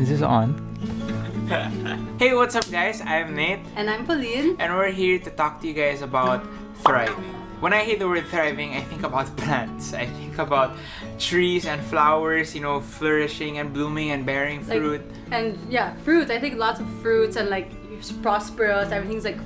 Is this on? Hey, what's up guys? I'm Nate. And I'm Pauline. And we're here to talk to you guys about thriving. When I hear the word thriving, I think about plants. I think about trees and flowers, you know, flourishing and blooming and bearing fruit. Fruit. I think lots of fruits and like prosperous, everything's like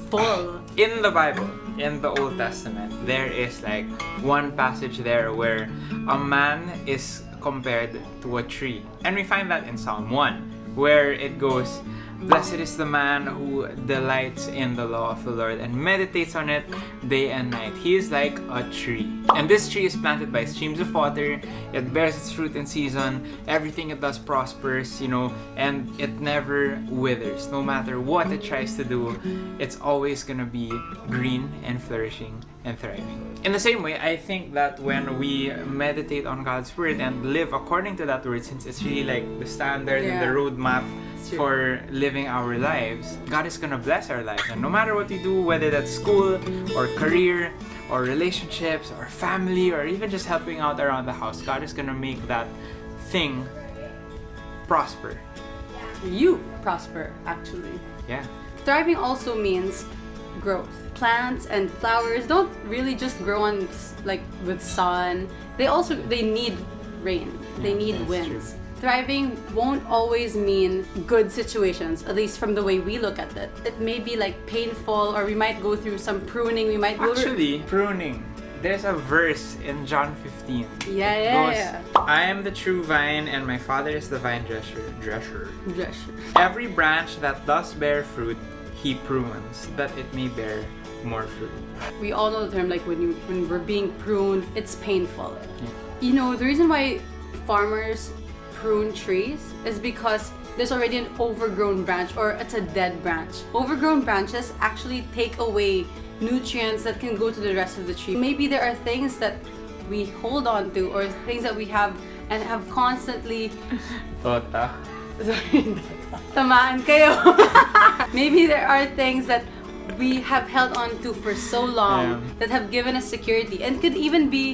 full. In the Bible, in the Old Testament, there is like one passage there where a man is compared to a tree. And we find that in Psalm 1, where it goes, "Blessed is the man who delights in the law of the Lord and meditates on it day and night. He is like a tree." And this tree is planted by streams of water. It bears its fruit in season. Everything it does prospers, you know, and it never withers. No matter what it tries to do, it's always gonna be green and flourishing and thriving. In the same way, I think that when we meditate on God's word and live according to that word, since it's really like the standard and the roadmap for living our lives, God is gonna bless our lives. And no matter what we do, whether that's school or career or relationships or family or even just helping out around the house, God is gonna make that thing prosper. You prosper, actually. Yeah. Thriving also means growth. Plants and flowers don't really just grow on like with sun. They need rain. They need winds. True. Thriving won't always mean good situations, at least from the way we look at it. It may be like painful, or we might go through some pruning. We might Actually, pruning. There's a verse in John 15. Yeah. "I am the true vine, and my Father is the vine dresser. Dresser. Every branch that does bear fruit, He prunes, that it may bear more fruit." We all know the term, like when we're being pruned, it's painful. Yeah. You know, the reason why farmers prune trees is because there's already an overgrown branch, or it's a dead branch. Overgrown branches actually take away nutrients that can go to the rest of the tree. Maybe there are things that we hold on to, or things that we have and have constantly Tota. sorry, tamaan kayo. Maybe there are things that we have held on to for so long that have given us security, and could even be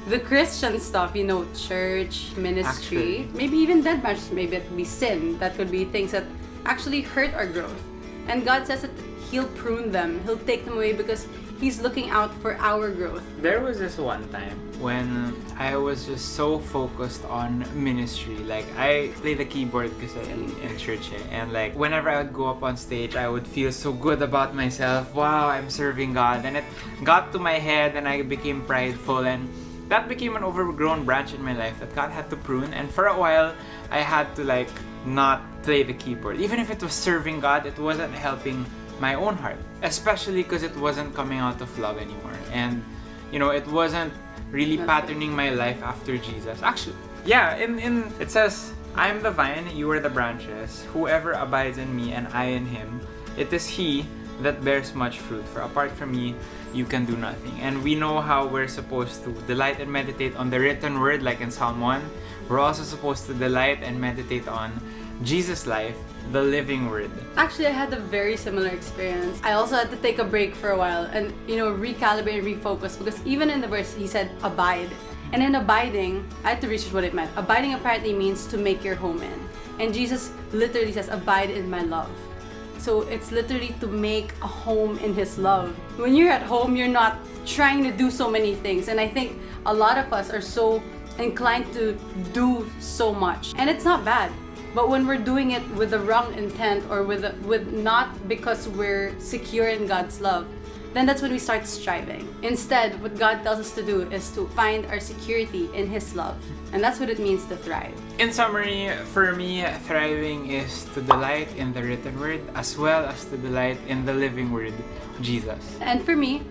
the Christian stuff, you know, church, ministry, maybe even dead branches. Maybe it could be sin. That could be things that actually hurt our growth. And God says that He'll prune them, He'll take them away, because He's looking out for our growth. There was this one time when I was just so focused on ministry. Like, I play the keyboard kasi in church and like whenever I would go up on stage, I would feel so good about myself. Wow, I'm serving God. And it got to my head and I became prideful, and that became an overgrown branch in my life that God had to prune. And for a while, I had to like not play the keyboard. Even if it was serving God, it wasn't helping my own heart, especially because it wasn't coming out of love anymore, and you know, it wasn't really patterning my life after Jesus. Actually, in it says, "I'm the vine, you are the branches. Whoever abides in me and I in him, it is he that bears much fruit. For apart from me, you can do nothing." And we know how we're supposed to delight and meditate on the written word, like in Psalm 1. We're also supposed to delight and meditate on Jesus' life, the living word. Actually, I had a very similar experience. I also had to take a break for a while and, you know, recalibrate and refocus, because even in the verse He said abide. And in abiding, I had to research what it meant. Abiding apparently means to make your home in. And Jesus literally says, "Abide in my love." So it's literally to make a home in His love. When you're at home, you're not trying to do so many things. And I think a lot of us are so inclined to do so much. And it's not bad. But when we're doing it with the wrong intent, or with not because we're secure in God's love, then that's when we start striving. Instead, what God tells us to do is to find our security in His love. And that's what it means to thrive. In summary, for me, thriving is to delight in the written word as well as to delight in the living word, Jesus. And for me,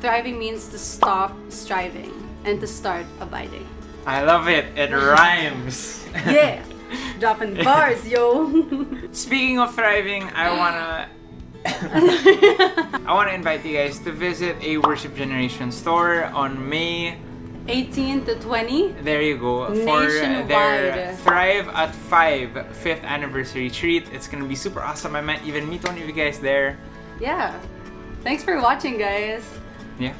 thriving means to stop striving and to start abiding. I love it. It rhymes. Yeah. Dropping bars, yo. Speaking of thriving, I wanna invite you guys to visit a Worship Generation store on May 18 to 20. There you go. For their Thrive at 5 5th anniversary treat. It's gonna be super awesome. I might even meet one of you guys there. Yeah. Thanks for watching, guys. Yeah.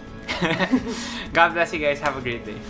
God bless you guys. Have a great day.